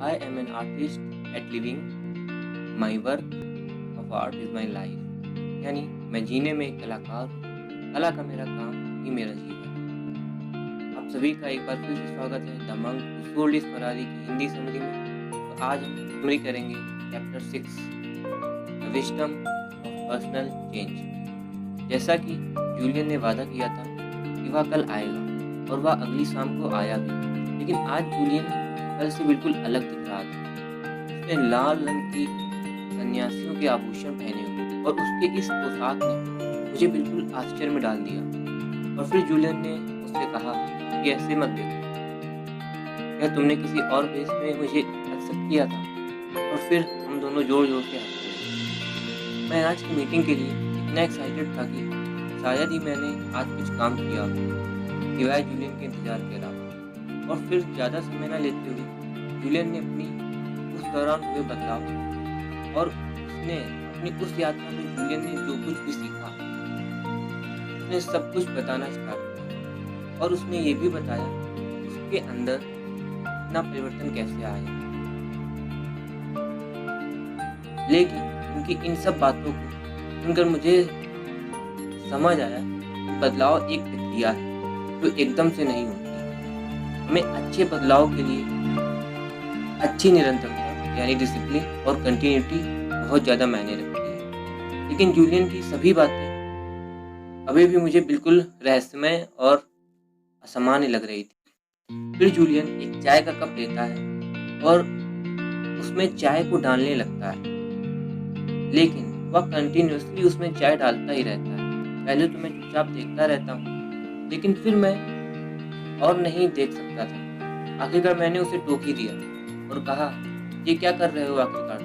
I am an artist at living. My work of art is my life. यानी मैं जीने में एक कलाकार हूँ। कला का मेरा काम ही मेरा जीवन है। आप सभी का एक बार फिर से स्वागत है the monk who sold his Ferrari की हिंदी समरी में। तो आज हम समरी करेंगे chapter 6 the wisdom of personal change. जैसा कि जूलियन ने वादा किया था कि वह कल आएगा और वह अगली शाम को आया भी, लेकिन आज जूलियन कल से बिल्कुल अलग दिख रहा था। उसने लाल रंग की सन्यासियों के आभूषण पहने हुए और उसके इस पोशाक ने मुझे बिल्कुल आश्चर्य में डाल दिया। और फिर जूलियन ने उससे कहा कि ऐसे मत देखो, क्या तुमने किसी और वेश में मुझे एक्सेप्ट किया था? और फिर हम दोनों जोर जोर से हंसने लगे। मैं आज की मीटिंग के लिए इतना एक्साइटेड था कि शायद ही मैंने आज कुछ काम किया हो सिवाय जूलियन के इंतजार के अलावा। और फिर ज़्यादा समय न लेते हुए जूलियन ने अपनी उस दौरान हुए बदलाव और उसने अपनी उस यात्रा में जूलियन ने जो कुछ भी सीखा उसने सब कुछ बताना स्टार्ट किया। और उसने ये भी बताया उसके अंदर इतना परिवर्तन कैसे आया। लेकिन उनकी इन सब बातों को सुनकर मुझे समझ आया कि बदलाव एक प्रक्रिया है जो एकदम से नहीं होती। हमें अच्छे बदलाव के लिए अच्छी निरंतरता यानी डिसिप्लिन और कंटिन्यूटी बहुत ज़्यादा मायने रखती है। लेकिन जूलियन की सभी बातें अभी भी मुझे बिल्कुल रहस्यमय और असामान्य लग रही थी। फिर जूलियन एक चाय का कप लेता है और उसमें चाय को डालने लगता है, लेकिन वह कंटिन्यूसली उसमें चाय डालता ही रहता है। पहले तो मैं चुपचाप देखता रहता हूँ, लेकिन फिर मैं और नहीं देख सकता था। आखिरकार मैंने उसे टोक ही दिया और कहा, ये क्या कर रहे हो आखिरकार?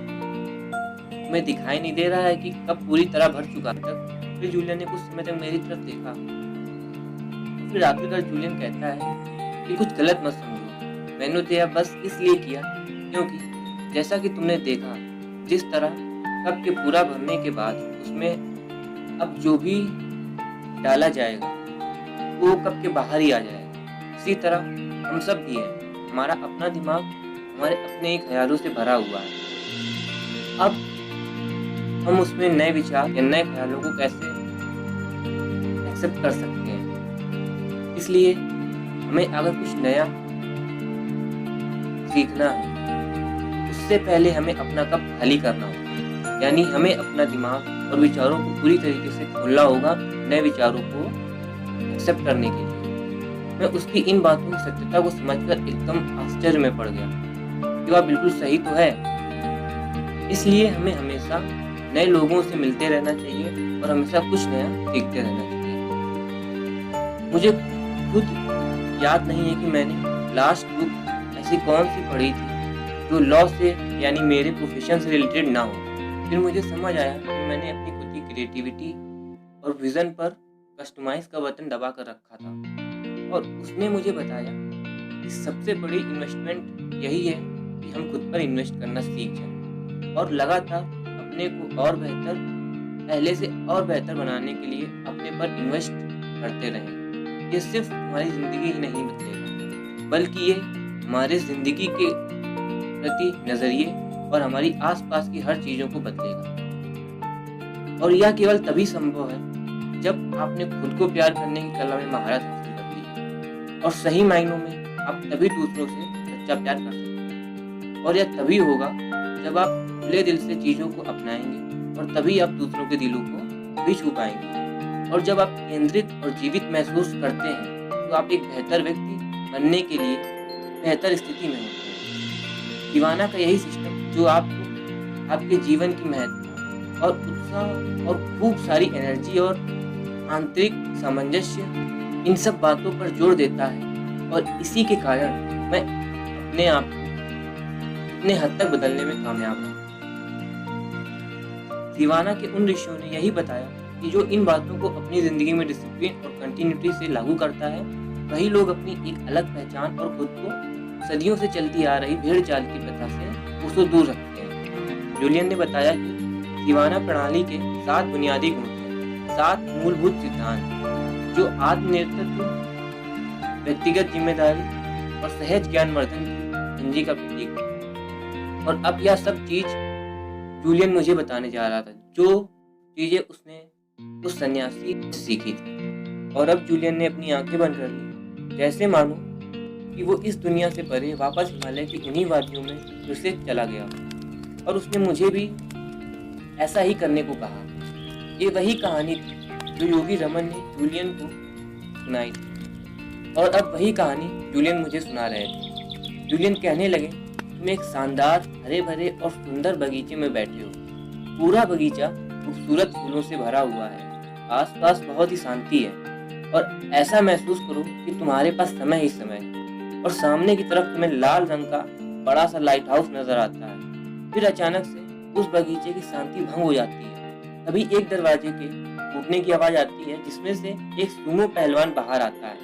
तुम्हें दिखाई नहीं दे रहा है कि कप पूरी तरह भर चुका है? फिर जूलियन ने कुछ समय तक मेरी तरफ देखा। फिर आखिरकार जूलियन कहता है कि कुछ गलत मत समझो, मैंने तो यह बस इसलिए किया क्योंकि जैसा कि तुमने देखा, जिस तरह कप के पूरा भरने के बाद उसमें अब जो भी डाला जाएगा वो कप के बाहर ही आ जाएगा। इसी तरह हम सब भी हैं। हमारा अपना दिमाग हमारे अपने ही ख्यालों से भरा हुआ है। अब हम उसमें नए विचार या नए ख्यालों को कैसे एक्सेप्ट कर सकते हैं। इसलिए हमें अगर कुछ नया सीखना है, उससे पहले हमें अपना कप खाली करना होगा। यानी हमें अपना दिमाग और विचारों को पूरी तरीके से खोलना होगा नए विचारों को एक्सेप्ट करने के लिए। मैं उसकी इन बातों की सत्यता को समझकर एकदम आश्चर्य में पड़ गया कि वह बिल्कुल सही तो है। इसलिए हमें हमेशा नए लोगों से मिलते रहना चाहिए और हमेशा कुछ नया सीखते रहना चाहिए। मुझे खुद याद नहीं है कि मैंने लास्ट बुक ऐसी कौन सी पढ़ी थी जो लॉ से यानी मेरे प्रोफेशन से रिलेटेड ना हो। फिर मुझे समझ आया कि मैंने अपनी खुद की क्रिएटिविटी और विजन पर कस्टमाइज का बटन दबा कर रखा था। और उसने मुझे बताया कि सबसे बड़ी इन्वेस्टमेंट यही है कि हम खुद पर इन्वेस्ट करना सीख जाएं और लगातार अपने को और बेहतर, पहले से और बेहतर बनाने के लिए अपने पर इन्वेस्ट करते रहें। ये सिर्फ हमारी ज़िंदगी ही नहीं बदलेगा, बल्कि ये हमारे ज़िंदगी के प्रति नज़रिए और हमारी आसपास की हर चीज़ों को बदलेगा। और यह केवल तभी संभव है जब आपने खुद को प्यार करने की कला में महारत हासिल कर ली। और सही मायनों में आप तभी दूसरों से सच्चा प्यार कर सकते हैं। और यह तभी होगा जब आप खुले दिल से चीज़ों को अपनाएंगे, और तभी आप दूसरों के दिलों को भी छू पाएंगे। और जब आप केंद्रित और जीवित महसूस करते हैं तो आप एक बेहतर व्यक्ति बनने के लिए बेहतर स्थिति में होते हैं। दीवाना का यही सिस्टम जो आपको आपके जीवन की महत्ता और उत्साह और खूब सारी एनर्जी और आंतरिक सामंजस्य, इन सब बातों पर जोर देता है। और इसी के कारण मैं अपने आप को इतने हद तक बदलने में कामयाब हूँ। दीवाना के उन ऋषियों ने यही बताया कि जो इन बातों को अपनी जिंदगी में डिसिप्लिन और कंटिन्यूटी से लागू करता है, वही लोग अपनी एक अलग पहचान और खुद को सदियों से चलती आ रही भेड़ चाल की प्रथा से उसको दूर रखते हैं। जूलियन ने बताया कि दीवाना प्रणाली के 7 बुनियादी गुण हैं, 7 मूलभूत सिद्धांत जो आत्मनिर्भरता, व्यक्तिगत जिम्मेदारी और सहज ज्ञानवर्धन की कुंजी का प्रतीक है। और अब यह सब चीज़ जूलियन मुझे बताने जा रहा था, जो चीज़ें उसने उस सन्यासी से सीखी थी। और अब जूलियन ने अपनी आंखें बंद कर ली, जैसे मानो कि वो इस दुनिया से परे वापस हिमालय की उन्हीं वादियों में फिर से चला गया। और उसने मुझे भी ऐसा ही करने को कहा। ये वही कहानी थी जो योगी रमन ने जूलियन को सुनाई थी, और अब वही कहानी जूलियन मुझे सुना रहे थे। जूलियन कहने लगे, तुम एक शानदार हरे भरे और सुंदर बगीचे में बैठे हो। पूरा बगीचा खूबसूरत फूलों से भरा हुआ है, आसपास बहुत ही शांति है, और ऐसा महसूस करो कि तुम्हारे पास समय ही समय है। और सामने की तरफ तुम्हें लाल रंग का बड़ा सा लाइट हाउस नजर आता है। फिर अचानक से उस बगीचे की शांति भंग हो जाती है। तभी एक दरवाजे के टूटने की आवाज आती है, जिसमें से एक सूमो पहलवान बाहर आता है,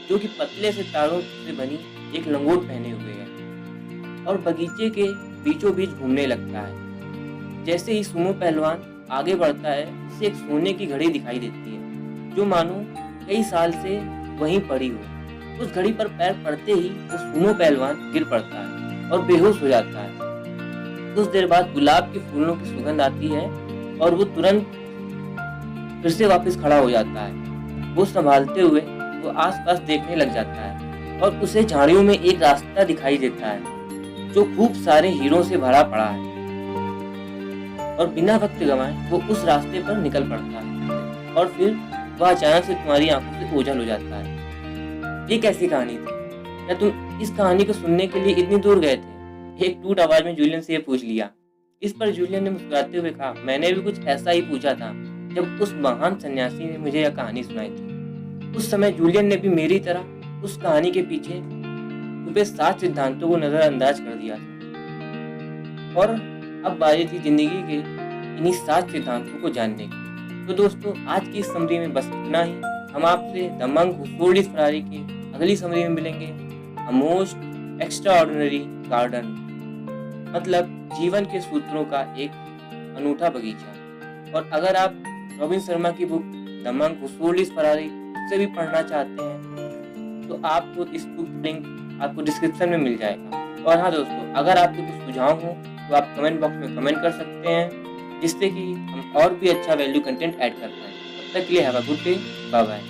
जो कि पतले से तारों से बनी एक लंगोट पहने हुए है और बगीचे के बीचों बीच घूमने लगता है। जैसे ही सूमो पहलवान आगे बढ़ता है, उसे एक सोने की घड़ी दिखाई देती है, जो मानो कई साल से वहीं पड़ी हो। उस घड़ी पर पैर पड़ते ही वो सूमो पहलवान गिर पड़ता है और बेहोश हो जाता है। कुछ देर बाद गुलाब के फूलों की सुगंध आती है और वो तुरंत फिर से वापस खड़ा हो जाता है। वो संभालते हुए वो आसपास देखने लग जाता है और उसे झाड़ियों में एक रास्ता दिखाई देता है, जो खूब सारे हीरों से भरा पड़ा है। और बिना वक्त गंवाए वो उस रास्ते पर निकल पड़ता है, और फिर वह अचानक से तुम्हारी आंखों से ओझल हो जाता है। ये कैसी कहानी थी? क्या तुम इस कहानी को सुनने के लिए इतनी दूर गए थे? एक टूट आवाज में जूलियन से ये पूछ लिया। इस पर जूलियन ने मुस्कुराते हुए कहा, मैंने भी कुछ ऐसा ही पूछा था जब उस महान सन्यासी ने मुझे यह कहानी सुनाई थी। उस समय जूलियन ने भी मेरी तरह उस कहानी के पीछे छुपे 7 सिद्धांतों को नजरअंदाज कर दिया था, और अब बारी थी जिंदगी के इन्हीं 7 सिद्धांतों को जानने की। तो दोस्तों, आज की इस समरी में बस इतना ही। हम आपसे the monk who sold his Ferrari की अगली समरी में मिलेंगे। A most extra ordinary garden, मतलब जीवन के सूत्रों का एक अनूठा बगीचा। और अगर आप रॉबिन शर्मा की book the monk who sold his Ferrari से भी पढ़ना चाहते हैं, तो आपको इस बुक लिंक आपको डिस्क्रिप्शन में मिल जाएगा। और हाँ दोस्तों, अगर आपके कुछ सुझाव हो तो आप कमेंट बॉक्स में कमेंट कर सकते हैं, जिससे कि हम और भी अच्छा वैल्यू कंटेंट ऐड कर पाएं। तब तक के लिए have a good day, bye bye.